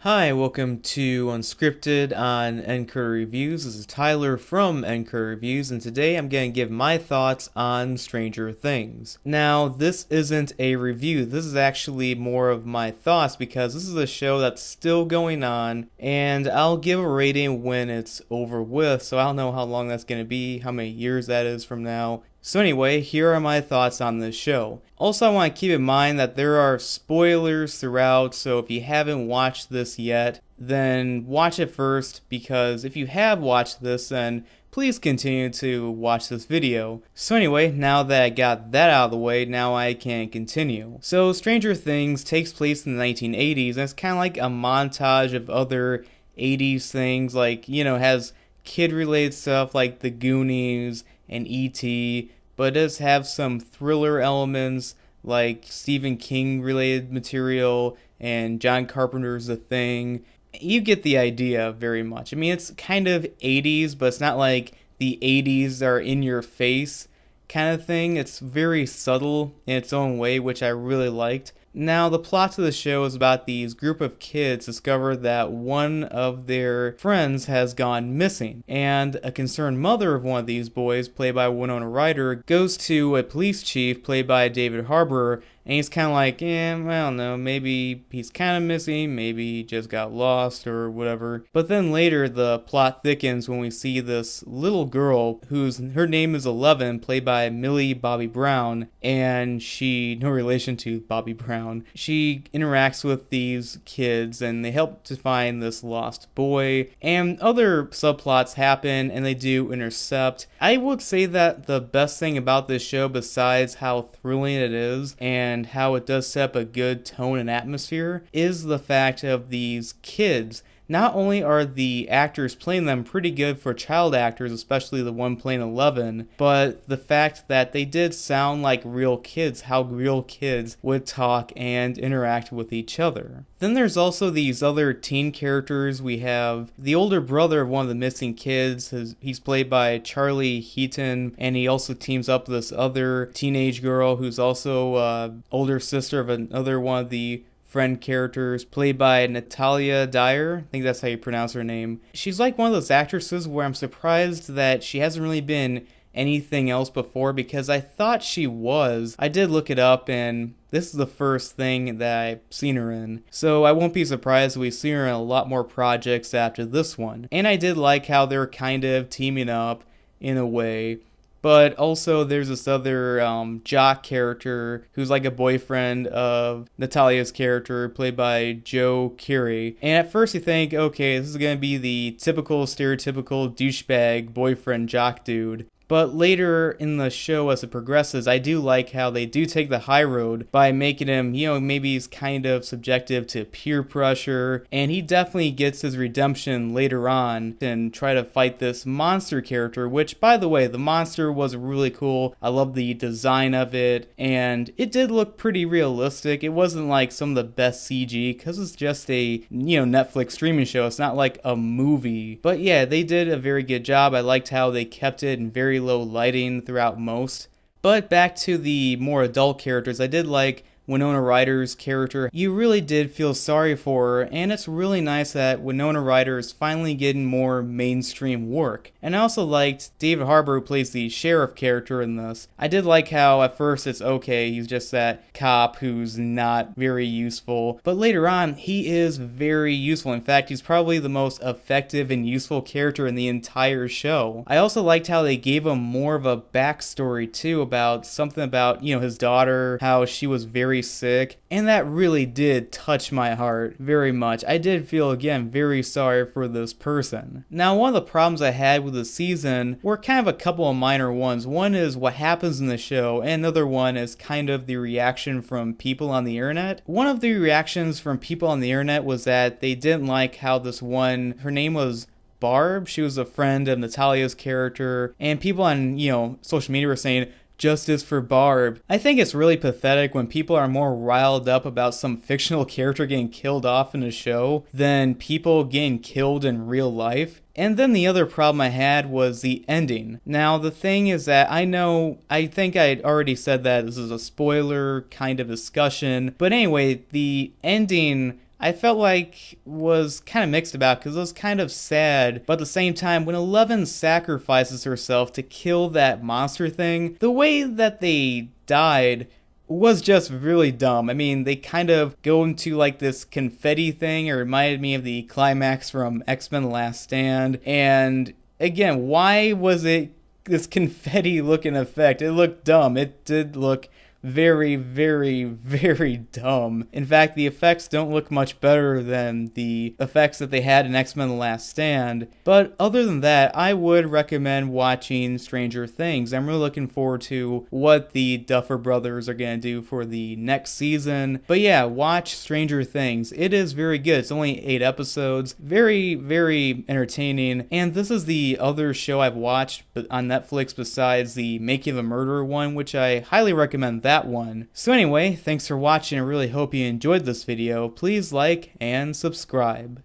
Hi, welcome to Unscripted on Encoder Reviews. This is Tyler from Encoder Reviews, and today I'm going to give my thoughts on Stranger Things. Now, this isn't a review, this is actually more of my thoughts because this is a show that's still going on, and I'll give a rating when it's over with, so I don't know how long that's going to be, how many years that is from now. So anyway, here are my thoughts on this show. Also, I want to keep in mind that there are spoilers throughout, so if you haven't watched this yet, then watch it first, because if you have watched this, then please continue to watch this video. So anyway, now that I got that out of the way, now I can continue. So Stranger Things takes place in the 1980s, and it's kind of like a montage of other 80s things, like, has kid-related stuff like The Goonies and E.T., but it does have some thriller elements like Stephen King related material and John Carpenter's The Thing. You get the idea very much. I mean, it's kind of 80s, but it's not like the 80s are in your face kind of thing. It's very subtle in its own way, which I really liked. Now, the plot of the show is about these group of kids discover that one of their friends has gone missing, and a concerned mother of one of these boys, played by Winona Ryder, goes to a police chief, played by David Harbour, and he's kind of like, I don't know, maybe he's kind of missing, maybe he just got lost or whatever. But then later, the plot thickens when we see this little girl, her name is 11, played by Millie Bobby Brown, and no relation to Bobby Brown. She interacts with these kids, and they help to find this lost boy, and other subplots happen, and they do intercept. I would say that the best thing about this show, besides how thrilling it is, and how it does set up a good tone and atmosphere, is the fact of these kids. Not only are the actors playing them pretty good for child actors, especially the one playing 11, but the fact that they did sound like real kids, how real kids would talk and interact with each other. Then there's also these other teen characters. We have the older brother of one of the missing kids. He's played by Charlie Heaton, and he also teams up with this other teenage girl who's also older sister of another one of the friend characters, played by Natalia Dyer. I think that's how you pronounce her name. She's like one of those actresses where I'm surprised that she hasn't really been anything else before, because I thought she was. I did look it up, and this is the first thing that I've seen her in. So I won't be surprised if we see her in a lot more projects after this one. And I did like how they're kind of teaming up in a way. But also there's this other jock character who's like a boyfriend of Natalia's character, played by Joe Keery. And at first you think, okay, this is going to be the typical stereotypical douchebag boyfriend jock dude. But later in the show, as it progresses, I do like how they do take the high road by making him, maybe he's kind of subjective to peer pressure, and he definitely gets his redemption later on and try to fight this monster character, which, by the way, the monster was really cool. I love the design of it, and it did look pretty realistic. It wasn't like some of the best CG, because it's just a, Netflix streaming show. It's not like a movie. But yeah, they did a very good job. I liked how they kept it in very low lighting throughout most. But back to the more adult characters, I did like Winona Ryder's character. You really did feel sorry for her, and it's really nice that Winona Ryder is finally getting more mainstream work. And I also liked David Harbour, who plays the sheriff character in this. I did like how at first it's okay, he's just that cop who's not very useful, but later on he is very useful. In fact, he's probably the most effective and useful character in the entire show. I also liked how they gave him more of a backstory too, about something about, his daughter, how she was very sick, and that really did touch my heart very much. I did feel, again, very sorry for this person. Now, one of the problems I had with the season were kind of a couple of minor ones. One is what happens in the show, and another one is kind of the reaction from people on the internet. One of the reactions from people on the internet was that they didn't like how this one, her name was Barb, she was a friend of Natalia's character, and people on, social media were saying, "Justice for Barb." I think it's really pathetic when people are more riled up about some fictional character getting killed off in a show than people getting killed in real life. And then the other problem I had was the ending. Now, the thing is that I think I already said that this is a spoiler kind of discussion, but anyway, the ending I felt like was kind of mixed about because it was kind of sad, but at the same time, when Eleven sacrifices herself to kill that monster thing, the way that they died was just really dumb. I mean, they kind of go into like this confetti thing. It reminded me of the climax from X-Men The Last Stand. And again, why was it this confetti looking effect? It looked dumb. It did look very, very, very dumb. In fact, the effects don't look much better than the effects that they had in X-Men The Last Stand. But other than that, I would recommend watching Stranger Things. I'm really looking forward to what the Duffer Brothers are going to do for the next season. But yeah, watch Stranger Things. It is very good. It's only 8 episodes. Very, very entertaining. And this is the other show I've watched on Netflix besides the Making of a Murderer one, which I highly recommend that one. So anyway, thanks for watching. I really hope you enjoyed this video. Please like and subscribe.